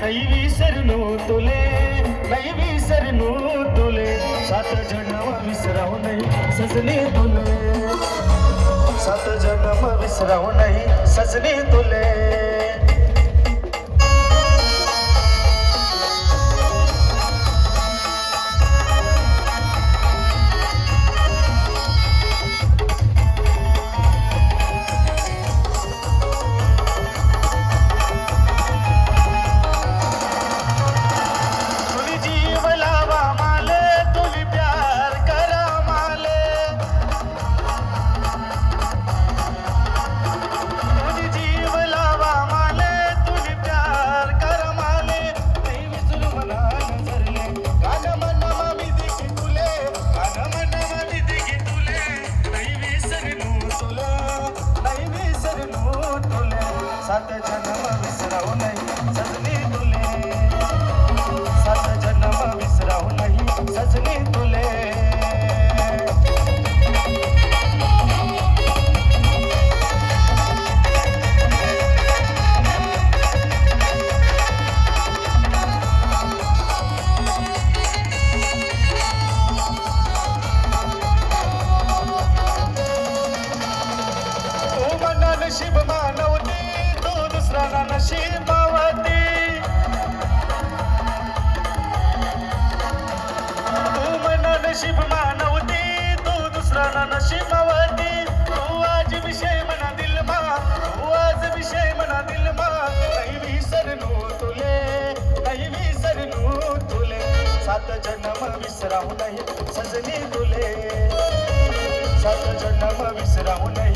नाही विसरनो तुले, नाही विसरनो तुले, सात जन्म विसराव नाही सजनी तुले, सात जन्म विसराव नाही सजनी तुले. सात जन्म विसराव नाही सजनी तुले, सात जन्म विसराव नाही सजनी तुले. तू म्हणा नशीब मानवते, नशिबावती, तू म्हणा नशीब मानवती, तू दुसरा ना नशिबावती. तू आज विषय म्हणा दिल मा, तू आज विषय म्हणा दिल मा, नाही विसरनो तुले, नाही विसरनो तुले, सात जन्म विसराव नाही सजनी तुले, सात जन्म विसराव नाही